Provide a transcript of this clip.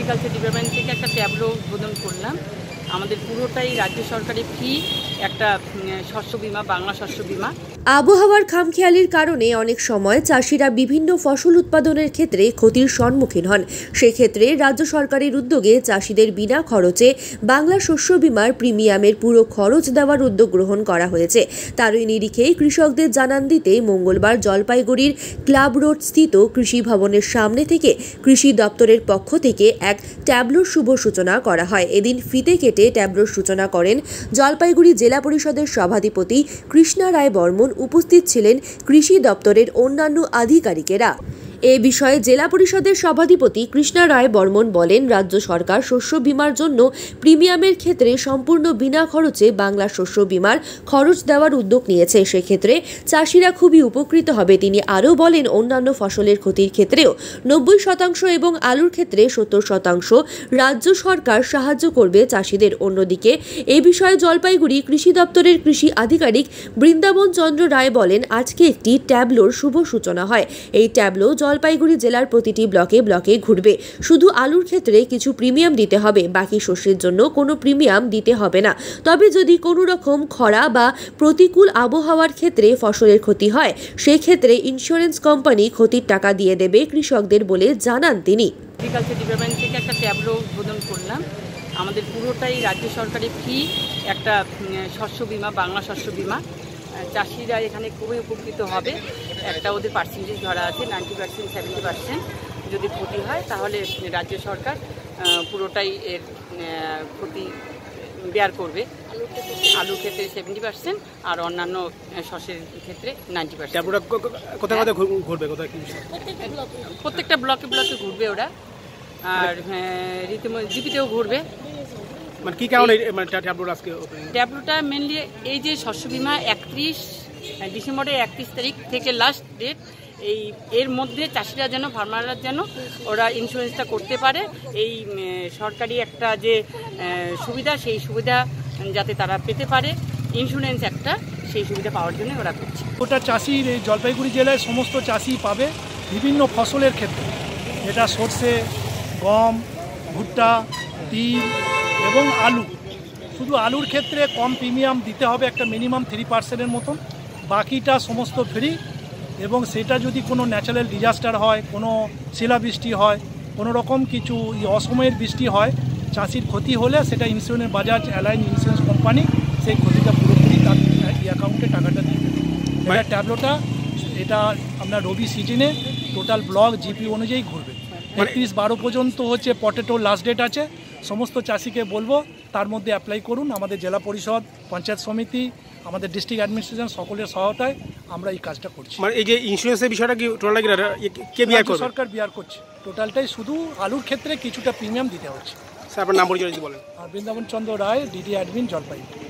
Agriculture department থেকে একটা tableau উদ্বোধন করলাম। আমাদের পুরোটাই রাজ্য সরকারি ফ্রি একটা শস্য বীমা, বাংলা শস্য বীমা। আবহাওয়ার খামখেয়ালির কারণে অনেক সময় চাষিরা বিভিন্ন ফসল উৎপাদনের ক্ষেত্রে ক্ষতির সম্মুখীন হন। সেক্ষেত্রে রাজ্য সরকারের উদ্যোগে চাষিদের বিনা খরচে বাংলা শস্য বীমার প্রিমিয়ামের পুরো খরচ দেওয়ার উদ্যোগ গ্রহণ করা হয়েছে। তারই নিরিখে কৃষকদের জানান দিতে মঙ্গলবার জলপাইগুড়ির ক্লাব রোড স্থিত কৃষি ভবনের সামনে থেকে কৃষি দপ্তরের পক্ষ থেকে এক ট্যাবলোর শুভ সূচনা করা হয়। এদিন ফিতে কেটে ট্যাবলোর সূচনা করেন জলপাইগুড়ি জেলা পরিষদের সভাধিপতি কৃষ্ণা রায় বর্মন। উপস্থিত ছিলেন কৃষি দপ্তরের অন্যান্য আধিকারিকেরা। এ বিষয়ে জেলা পরিষদের সভাধিপতি কৃষ্ণা রায় বর্মন বলেন, রাজ্য সরকার শস্য বীমার জন্য প্রিমিয়ামের ক্ষেত্রে সম্পূর্ণ বিনা খরচে বাংলা শস্য বীমার খরচ দেওয়ার উদ্যোগ নিয়েছে। সেক্ষেত্রে চাষিরা খুবই উপকৃত হবে। তিনি আরও বলেন, অন্যান্য ফসলের ক্ষতির ক্ষেত্রেও 90% এবং আলুর ক্ষেত্রে 70% রাজ্য সরকার সাহায্য করবে চাষিদের। অন্যদিকে এ বিষয়ে জলপাইগুড়ি কৃষি দপ্তরের কৃষি আধিকারিক বৃন্দাবন চন্দ্র রায় বলেন, আজকে একটি ট্যাবলোর শুভ সূচনা হয়। এই ট্যাবলো জলপাইগুড়ি জেলার প্রতিটি ব্লকে ব্লকে ঘুরবে। শুধু আলুর ক্ষেত্রে কিছু প্রিমিয়াম দিতে হবে, বাকি শস্যের জন্য কোনো প্রিমিয়াম দিতে হবে না। তবে যদি কোনো রকম খরা বা প্রতিকূল আবহাওয়ার ক্ষেত্রে ফসলের ক্ষতি হয়, সেক্ষেত্রে ইন্স্যুরেন্স কোম্পানি ক্ষতির টাকা দিয়ে দেবে কৃষকদের বলে জানান তিনি। এগ্রিকালচার ডিপার্টমেন্ট থেকে একটা ট্যাবলো উদ্বোধন করলাম। আমাদের পুরোটাই রাজ্য সরকারি ফ্রি একটা শস্য বীমা, বাংলা শস্য বীমা। চাষিরা এখানে খুবই উপকৃত হবে। একটা ওদের পার্সেন্টেজ ধরা আছে 90%, 70% যদি ক্ষতি হয় তাহলে রাজ্য সরকার পুরোটাই এর ক্ষতি বেয়ার করবে। আলুর ক্ষেত্রে 70% আর অন্যান্য শস্যের ক্ষেত্রে 90%। প্রত্যেকটা ব্লকে ব্লকে ঘুরবে ওরা, আর জিপিতেও ঘুরবে। মানে কি কারণে ট্যাবলোটা মেনলি এই যে শস্য বীমা 31 ডিসেম্বরের 31 তারিখ থেকে লাস্ট ডেট, এর মধ্যে চাষিরা যেন, ফার্মাররা যেন ওরা ইন্স্যুরেন্সটা করতে পারে। এই সরকারি একটা যে সুবিধা, সেই সুবিধা যাতে তারা পেতে পারে, ইন্স্যুরেন্স একটা, সেই সুবিধা পাওয়ার জন্য ওরা করছে। ওটা চাষি এই জলপাইগুড়ি জেলায় সমস্ত চাষি পাবে বিভিন্ন ফসলের ক্ষেত্রে, এটা সর্ষে, গম, ভুট্টা, তিল এবং আলু। শুধু আলুর ক্ষেত্রে কম প্রিমিয়াম দিতে হবে, একটা মিনিমাম 3%-এর মতন, বাকিটা সমস্ত ফ্রি। এবং সেটা যদি কোনো ন্যাচারাল ডিজাস্টার হয়, কোনো শিলাবৃষ্টি হয়, কোনো রকম কিছু অসময়ের বৃষ্টি হয়, চাষির ক্ষতি হলে সেটা insurance, Bajaj alliance insurance company সেই ক্ষতিটা পুরোপুরি তার অ্যাকাউন্টে টাকাটা দিয়ে দেবে। এটা ট্যাবলোটা, এটা আপনার রবি সিজনে টোটাল ব্লক জিপি অনুযায়ী ঘুরবে। 31/12 পর্যন্ত হচ্ছে পটেটো লাস্ট ডেট আছে। সমস্ত চাষিকে বলবো তার মধ্যে অ্যাপ্লাই করুন। আমাদের জেলা পরিষদ, পঞ্চায়েত সমিতি, আমাদের ডিস্ট্রিক্ট অ্যাডমিনিস্ট্রেশন সকলের সহায়তায় আমরা এই কাজটা করছি। মানে এই যে ইন্স্যুরেন্সের বিষয়টা কি টোটালটা কে বিয়ার করবে? সরকার বিয়ার করছে টোটালটাই, শুধু আলুর ক্ষেত্রে কিছুটা প্রিমিয়াম দিতে হচ্ছে। স্যার আপনার নাম পরিচয় বলেন। আর বৃন্দাবন চন্দ্র রায়, ডিডি অ্যাডমিন, জলপাইগুড়ি।